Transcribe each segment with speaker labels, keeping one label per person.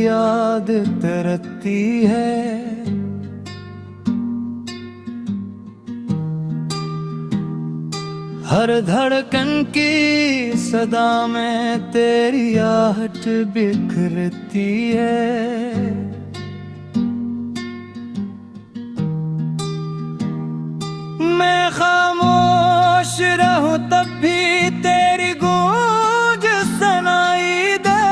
Speaker 1: याद तरसती है। हर धड़कन की सदा में तेरी आहट बिखरती है। मैं खामोश रहूं तब भी तेरी गूंज सुनाई दे।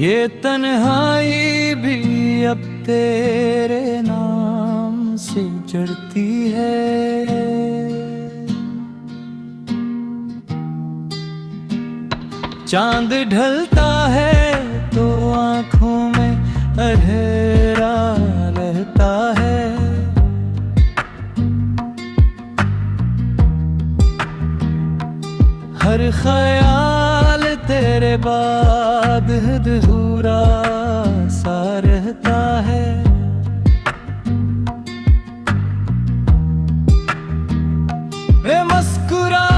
Speaker 1: ये तन्हाई भी अब तेरे नाम से जड़ती है। चांद ढलता है तो आंखों में अंधेरा रहता है। हर ख्याल तेरे बाद अधूरा सा रहता है। मैं मुस्कुरा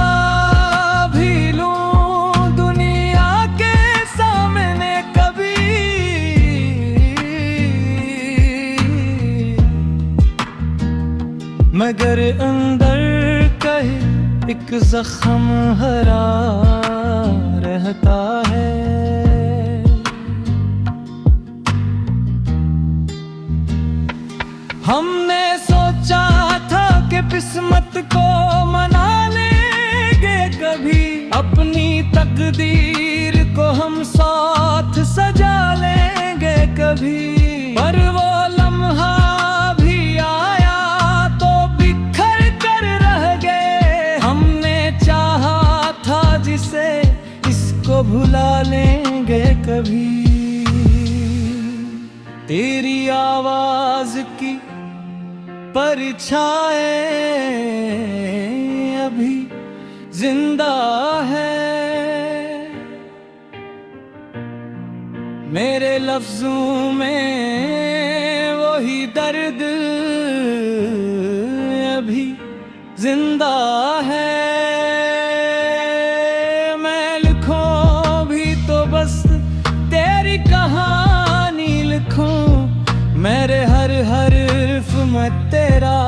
Speaker 1: भी लूं दुनिया के सामने कभी, मगर अंदर कहीं एक जख्म हरा रहता है। हमने सोचा था कि किस्मत को मना लेंगे कभी, अपनी तकदीर को हम साथ सजा लेंगे कभी। पर वो लम्हा भी आया तो बिखर कर रह गए। हमने चाहा था जिसे इसको भुला लेंगे कभी। तेरी आवाज की परछाएं अभी जिंदा है। मेरे लफ्जों में वही दर्द अभी जिंदा है। मैं लिखूं भी तो बस तेरी कहानी लिखूं। मेरे हर हर्फ में तेरा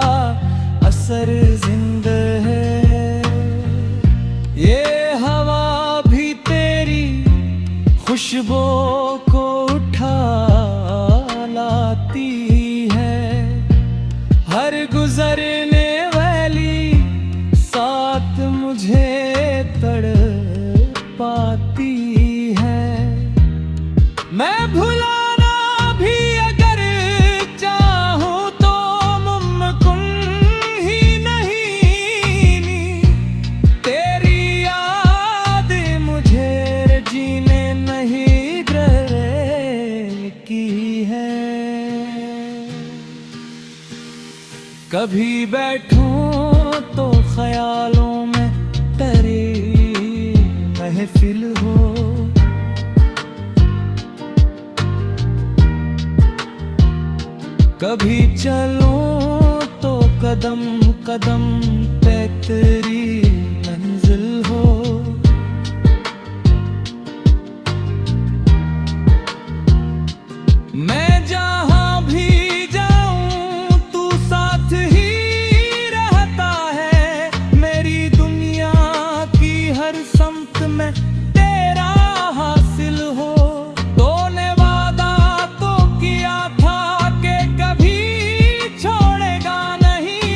Speaker 1: असर जिंदा है। ये हवा भी तेरी खुशबू को उठा लाती है। हर गुजरने वाली साथ मुझे तड़पाती है। मैं भुलाना भी अगर चाहूं तो मुमकिन ही नहीं। तेरी याद मुझे जीने नहीं की है। कभी बैठूं तो ख्यालों में तेरी महफिल हो। कभी चलूं तो कदम कदम पे तेरी मंजिल हो। मैं जहां भी जाऊं तू साथ ही रहता है। मेरी दुनिया की हर समत में तेरा हासिल हो। तूने वादा तो किया था कि कभी छोड़ेगा नहीं।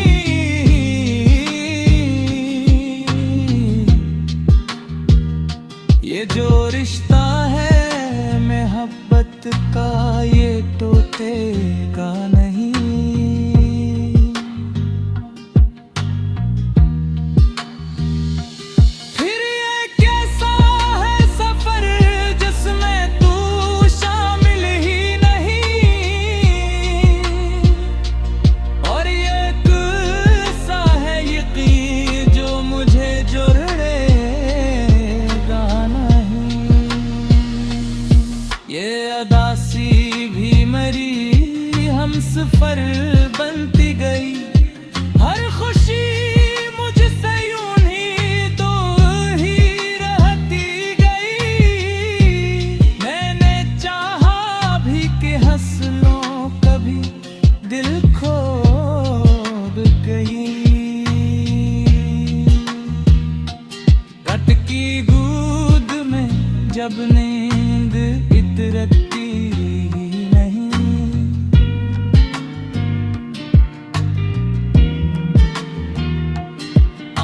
Speaker 1: ये जो रिश्ता है मोहब्बत का ये टूटेगा नहीं। फिर ये कैसा है सफर जिसमें तू शामिल ही नहीं। और ये किस्सा है यकीन जो मुझे जुड़ेगा नहीं। ये अदासी भी मरी हम की गोद में जब नींद इतरती नहीं,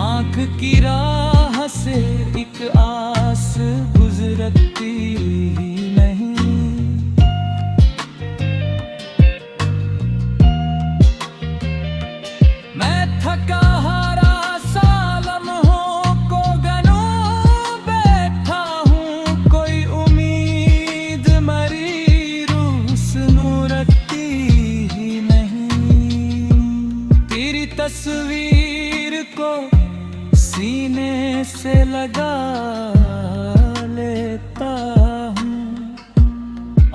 Speaker 1: आंख की राह से एक आस गुजरती नहीं। मैं थका हारा सालम हो को गनो बैठा हूँ, कोई उम्मीद मरी रूह सुनूरती ही नहीं। तेरी तस्वीर को सीने से लगा लेता हूँ,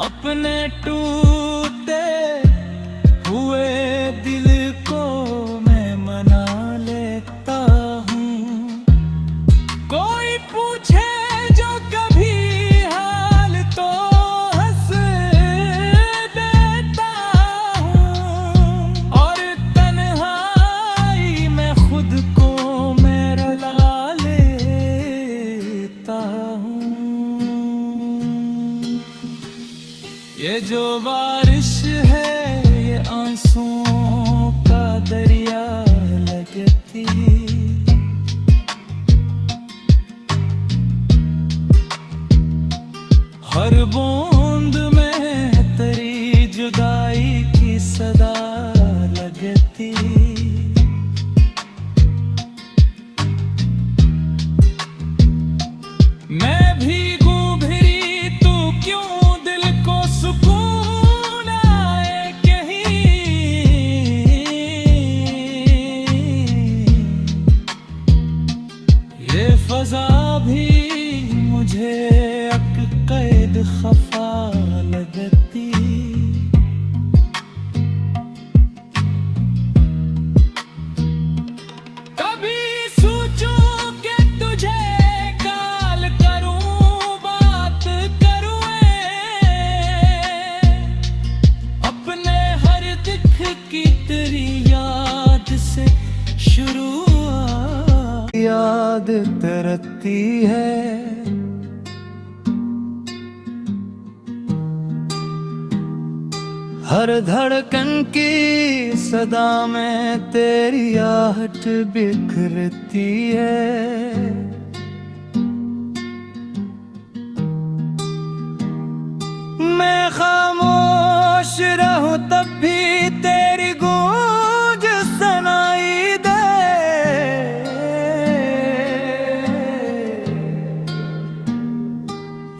Speaker 1: अपने टूटे हुए दिल को मैं मना लेता हूँ। कोई पूछे जो कभी हाल तो हंस देता हूँ, और तन्हाई में खुद को मैं रुला लेता हूँ। ये जो बारिश है ये आंसुओं का दरिया लगती, हर बूंद में तेरी जुदाई की सदा लगती। मैं भीगू भिरी तू क्यों दिल को सुकून आए कहीं, ये फजा भी मुझे कैद खफा लगती। कभी सोचूं कि तुझे कॉल करूं बात करूं, अपने हर दिख की तेरी याद से शुरुआत याद तरती है। हर धड़कन की सदा में तेरी आहट बिखरती है। मैं खामोश रहूं तब भी तेरी गूंज सुनाई दे।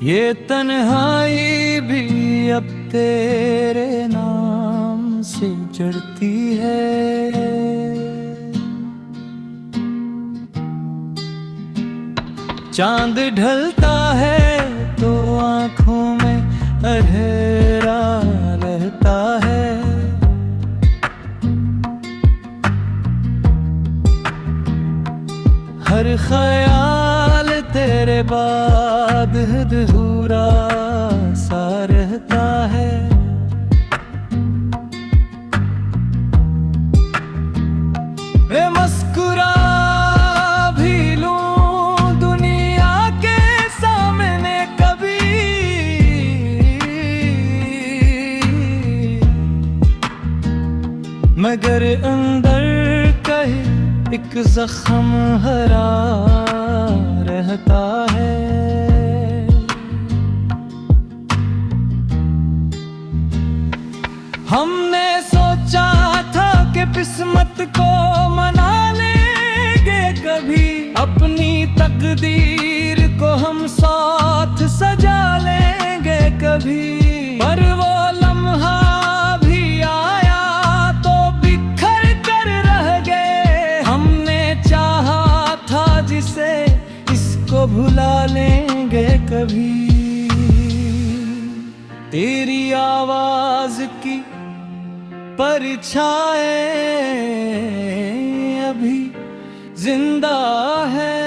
Speaker 1: ये तन्हाई भी अब तेरे नाम से जड़ती है। चांद ढलता है तो आंखों में अंधेरा रहता है। हर ख्याल तेरे बाद अधूरा सा रहता है। मैं मुस्कुरा भी लूं दुनिया के सामने कभी, मगर अंदर कहीं एक जख्म हरा रहता है। हमने सोचा था कि किस्मत को मना लेंगे कभी, अपनी तकदीर को हम साथ सजा लेंगे कभी। पर वो लम्हा भी आया तो बिखर कर रह गए। हमने चाहा था जिसे इसको भुला लेंगे कभी। तेरी आवाज की परछाएं अभी जिंदा है।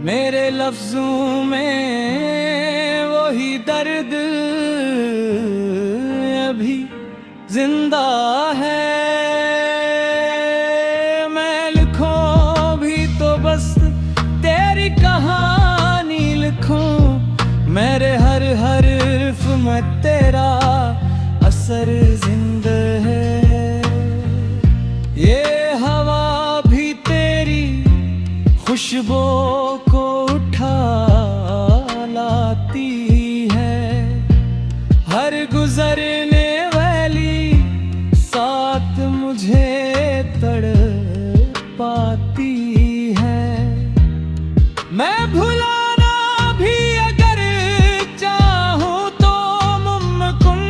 Speaker 1: मेरे लफ्जों में वही दर्द अभी जिंदा है। मैं लिखूं खुशबू को उठा लाती है। हर गुजरने वाली साथ मुझे तड़पाती है। मैं भुलाना भी अगर चाहूं तो मुमकिन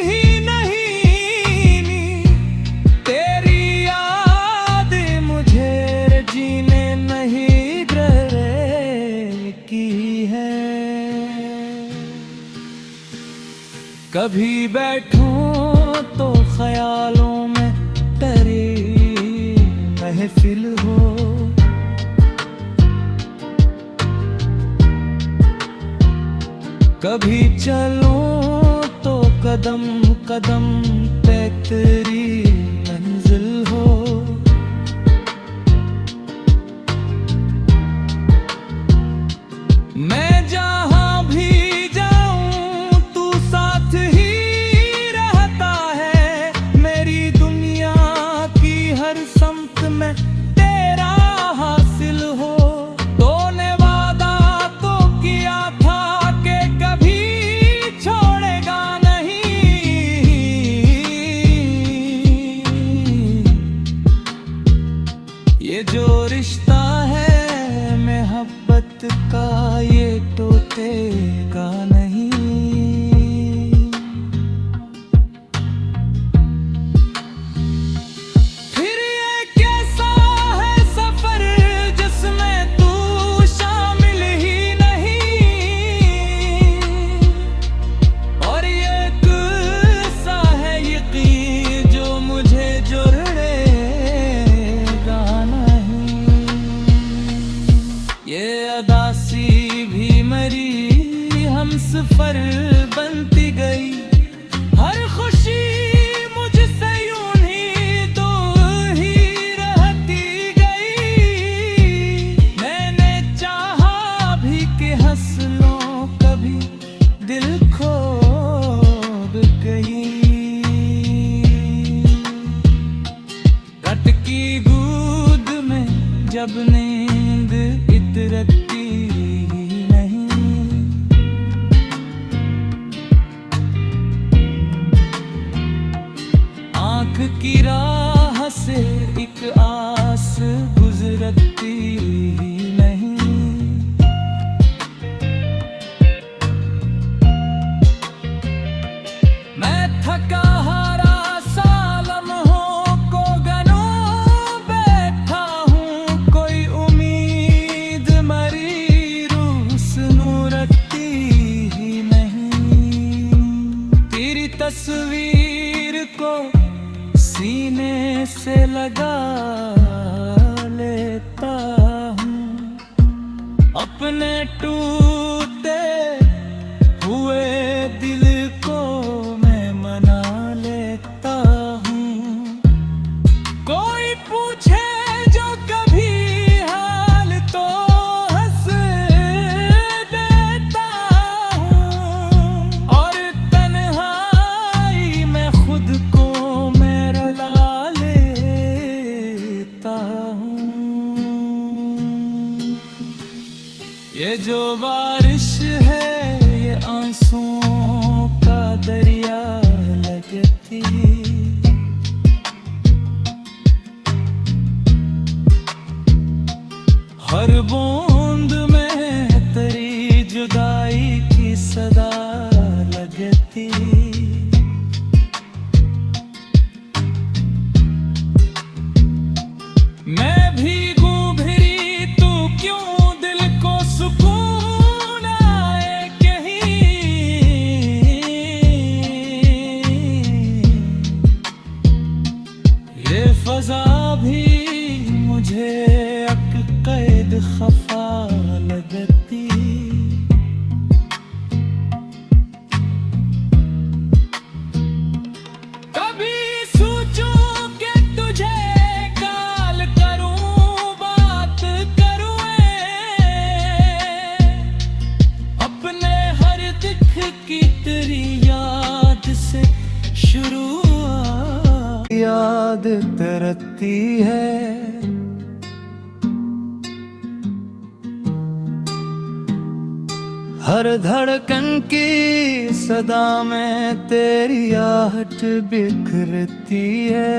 Speaker 1: ही नहीं। तेरी याद मुझे जीने नहीं की है। कभी बैठूं तो ख्यालों में तेरी महफिल हो। कभी चलूं तो कदम कदम पे तेरी मंजिल हो। मैं जहां भी जाऊं तू साथ ही रहता है। मेरी दुनिया की हर सम्त में तेरा हासिल हो। तूने वादा तो किया था कि कभी छोड़ेगा नहीं। ये जो रिश्ता है मोहब्बत का ये टूटेगा नहीं। फिर ये कैसा है सफर जिसमें तू शामिल ही नहीं। और ये किस्सा है यकीन जो मुझे जोड़ेगा नहीं। ये अदासी भी मरी हम सफर बनती गई। हर खुशी मुझसे यूं ही दूर ही रहती गई। मैंने चाहा भी कि हंस लो कभी दिल खोद गई। कटकी गूद में जब नींद इतरती नहीं। आंख की राह से एक आस गुजरती नहीं। मैं थका हारा सालम को गनो बैठा हूँ। कोई उम्मीद मरी रूस रखती ही नहीं। तेरी तस्वीर को सीने से लगा लेता हूँ। अपने टूटे हुए दिल को मैं मना लेता हूँ। कोई पूछे जो कभी हाल तो हंस देता हूँ। और तन्हाई में खुद को मैं रुला लेता हूँ। ये जो बारिश है ये आंसुओं का दरिया लगती। हर बूंद में तेरी जुदाई की सदा लगती। मैं भीगूं भिरी तू क्यों दिल को सुकून आए कहीं। ये फजा भी मुझे कैद खफा लगती। कभी सोचूं कि तुझे कॉल करूं बात करूं। अपने हर दिख की तेरी याद से शुरू याद तरती है। हर धड़कन की सदा में तेरी आहट बिखरती है।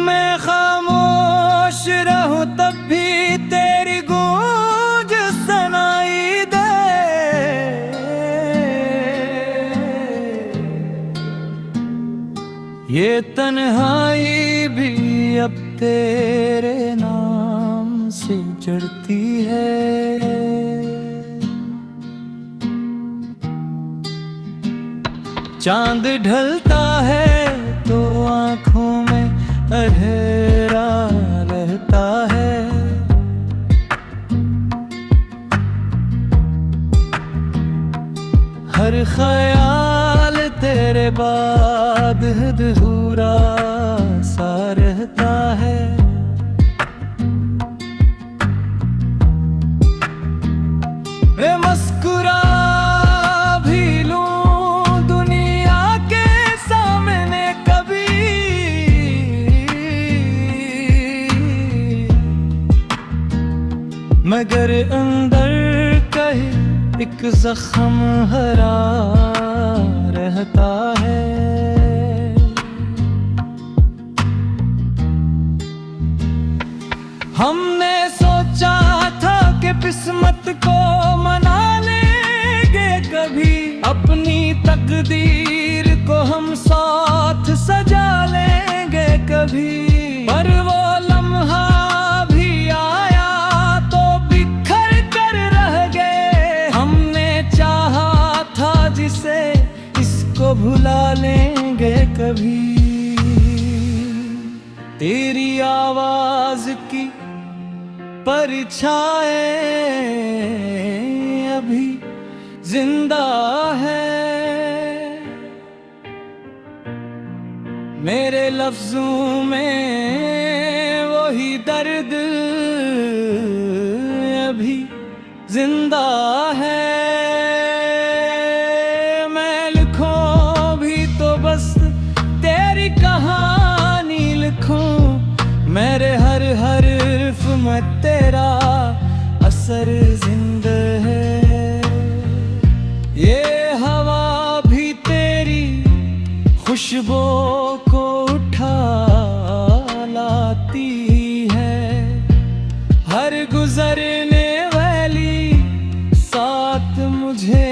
Speaker 1: मैं खामोश रहूं तब भी तेरी गूंज सुनाई दे। ये तन्हाई भी अब तेरे नाम से जड़ती है। चांद ढलता है तो आंखों में अंधेरा रहता है। हर ख्याल तेरे बाद अधूरा सा रहता है। मैं मुस्कुरा भी लूं दुनिया के सामने कभी, मगर अंदर कहीं एक जख्म हरा रहता है। हमने सोचा था कि किस्मत को मना लेंगे कभी, अपनी तकदीर को हम साथ सजा लेंगे कभी। पर वो लम्हा भी आया तो बिखर कर रह गए। हमने चाहा था जिसे इसको भुला लेंगे कभी। तेरी आवाज की परछाएं अभी जिंदा है। मेरे लफ्जों में वही दर्द अभी जिंदा है। मैं लिखूं भी तो बस तेरी कहानी लिखूं। मेरे हर हर्फ में तेरा असर जिंदा है। ये हवा भी तेरी खुशबू को उठा लाती है। हर गुजरने वाली साथ मुझे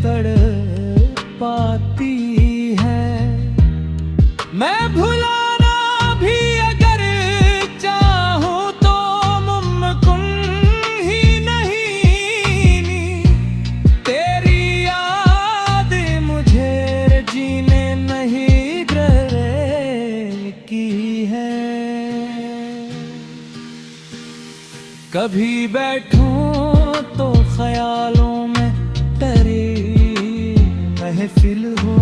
Speaker 1: तड़पाती है। मैं भुलाना भी अगर चाहूं तो मुमकिन ही नहीं। तेरी याद मुझे जीने नहीं की है। कभी बैठूं तो ख्यालों में तेरी महफिल हो।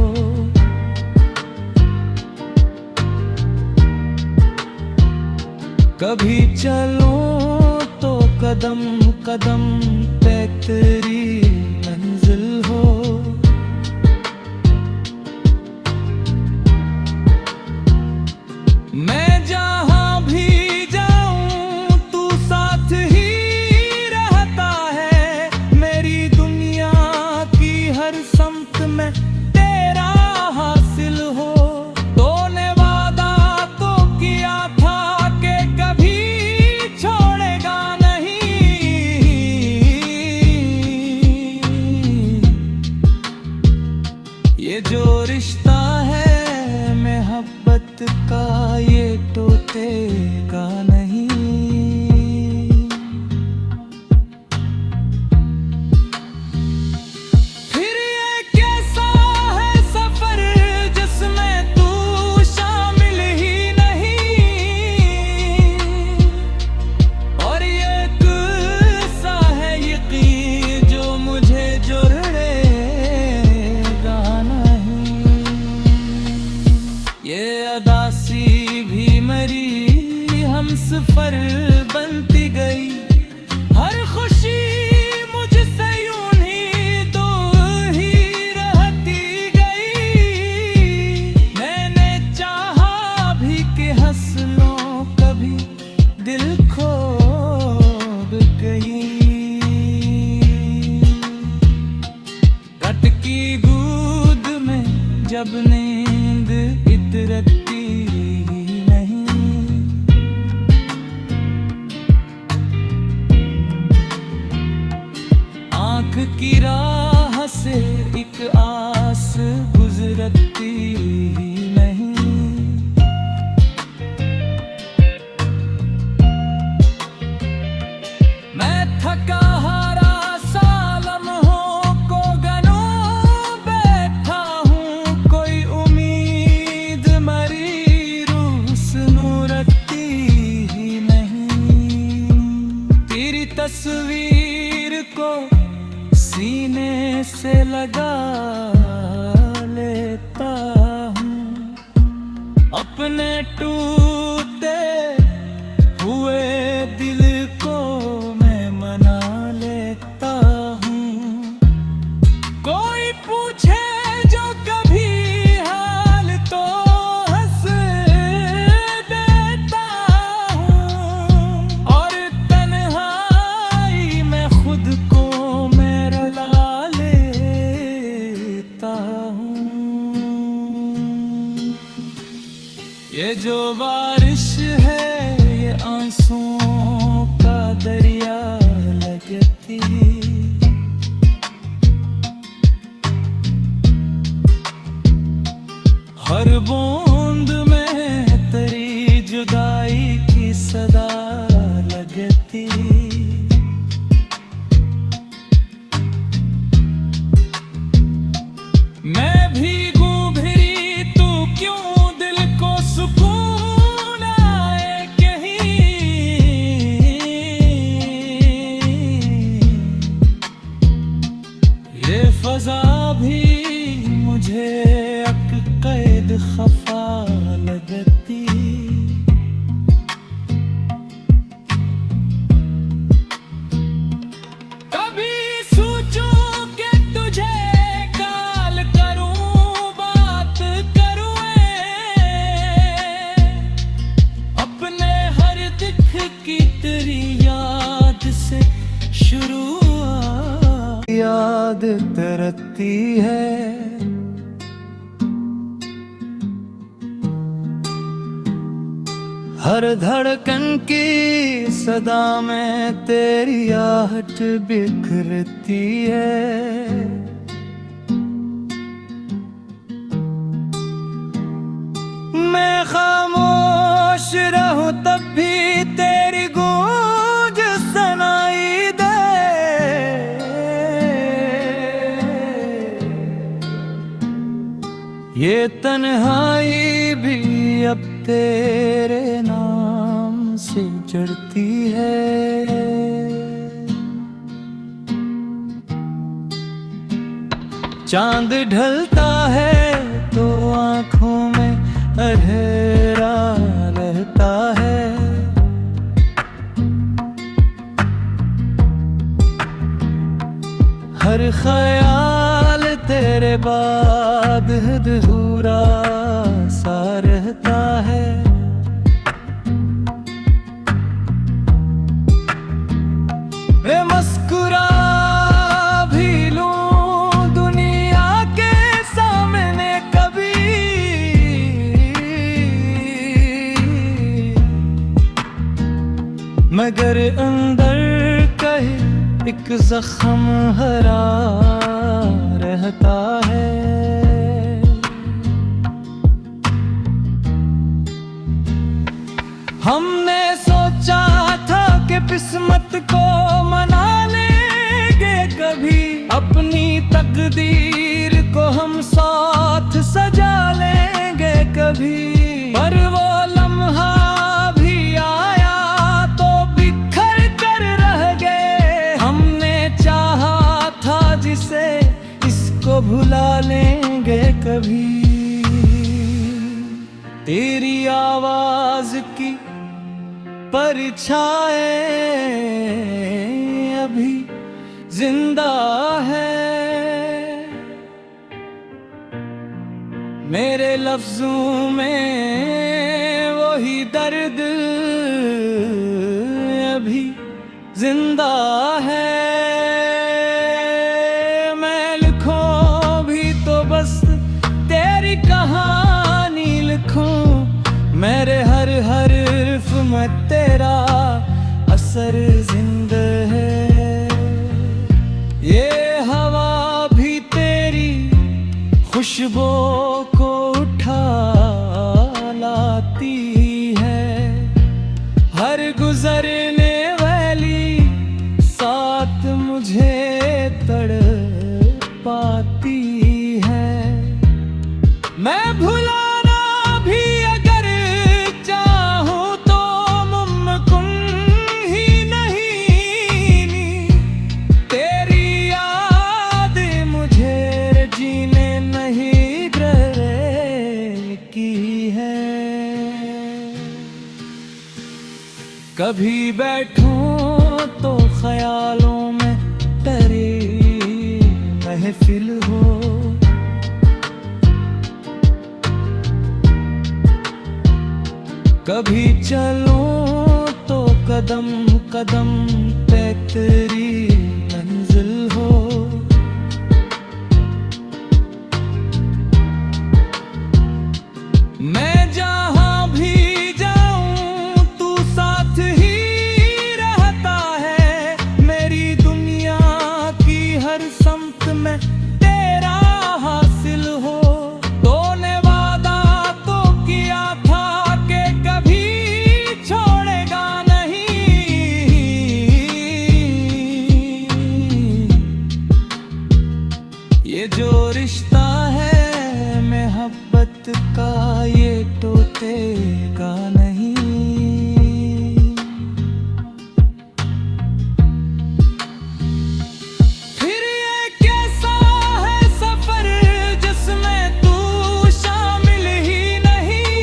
Speaker 1: कभी चलूं तो कदम कदम पे तेरी मंजिल हो। मैं जहां भी जाऊं तू साथ ही रहता है। मेरी दुनिया की हर समत में तेरा हासिल हो। तूने वादा तो किया था कि कभी छोड़ेगा नहीं। ये जो रिश्ता है मोहब्बत का ये टूटेगा नहीं। फिर ये कैसा है सफर जिसमें तू शामिल ही नहीं। और ये किस्सा है यकीन जो मुझे जोड़ेगा नहीं। ये अदासी भी मरी हम सफर बनती गई। हर खुशी मुझसे यूं ही दूर ही रहती गई। मैंने चाहा भी कि हंस लो कभी दिल से लगा लेता हूँ, अपने टूटे हुए दिल को मैं मना लेता हूँ। कोई पूछे जो कभी हाल तो हंस देता हूँ, और तन्हाई में खुद को मैं रुला लेता हूँ। ये जो बारिश है ये आंसुओं का दरिया लगती, हर बूंद में तेरी जुदाई की सदा लगती। मैं भीगू भी तू क्यों दिल को सुकून आए कहीं, ये फजा भी मुझे कैद खफा लगती। कभी सोचूं कि तुझे कॉल करूं, बात करूं, अपने हर दिख की तेरी याद से शुरुआत याद तरती है। हर धड़कन की सदा में तेरी आहट बिखरती है। मैं खामोश रहूं तब भी तेरी गूंज सुनाई दे। ये तन्हाई भी अब तेरे नाम से जड़ती है। चांद ढलता है तो आँखों में अंधेरा रहता है। हर ख्याल तेरे बाद अधूरा सा रहता है। मैं मुस्कुरा भी लूं दुनिया के सामने कभी, मगर अंदर कहीं एक जख्म हरा रहता है। हमने सोचा था कि किस्मत को मना लेंगे कभी, अपनी तकदीर को हम साथ सजा लेंगे कभी, पर वो लम्हा भी आया तो बिखर कर रह गए। हमने चाहा था जिसे इसको भुला लेंगे कभी, तेरी आवाज की परछाएं अभी जिंदा है। मेरे लफ्जों में वही दर्द अभी जिंदा है। मैं लिखूं भी तो बस तेरी कहानी लिखूं, मेरे हर हर्फ में तेरा असर जिंदा है। ये हवा भी तेरी खुशबू को उठा लाती है, हर गुजरने वाली साथ मुझे तड़पाती है। मैं भुलाना भी अगर चाहूं तो मुमकिन ही नहीं, तेरी याद मुझे है। कभी बैठूं तो ख्यालों में तेरी महफिल हो, कभी चलूं तो कदम कदम पे तेरी मंजिल हो। मैं जहां भी जाऊं तू साथ ही रहता है, मेरी दुनिया की हर समत में तेरा हासिल हो। तूने वादा तो किया था कि कभी छोड़ेगा नहीं, ये जो रिश्ता है मोहब्बत का ये टूटेगा नहीं। फिर ये कैसा है सफर जिसमें तू शामिल ही नहीं,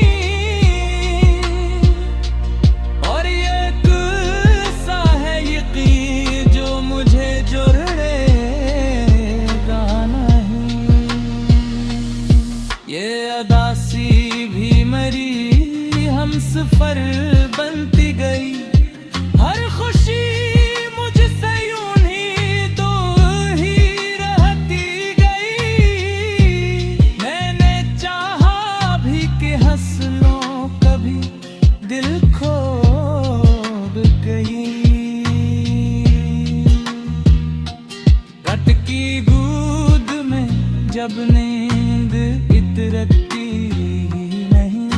Speaker 1: और ये किस्सा है यकीन जो मुझे जोड़ेगा नहीं। ये अदासी भी मरी हमसफर बनती गई, हर खुशी मुझसे यूं ही दूर ही रहती गई। मैंने चाहा भी कि हंस लो कभी दिल खोब गई। रटकी गूद में जब नींद इतरती नहीं,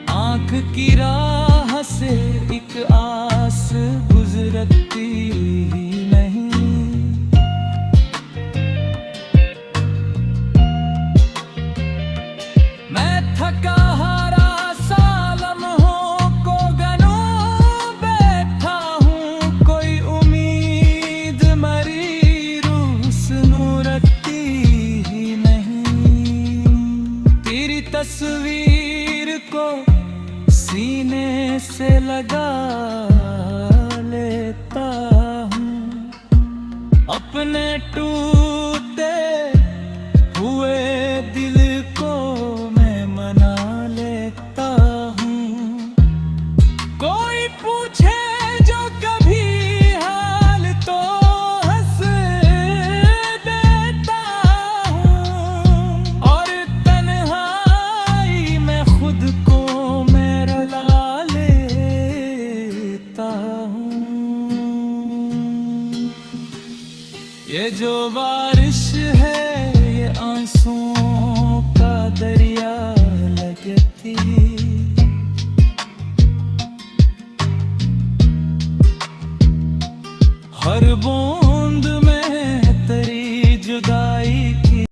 Speaker 1: आँख की राह से एक आस गुजरती नहीं। मैं थका हारा सालम हूँ को गनों बैठा हूँ, कोई उम्मीद मरी रूस नूरती ही नहीं। तेरी तस्वीर को सीने से लगा लेता हूँ, अपने टूटे हुए दिल को मैं मना लेता हूँ। कोई पूछे जो कभी हाल तो हंस देता हूँ, और तन्हाई में खुद को मैं रुला लेता हूँ। ये जो बारिश है ये आंसू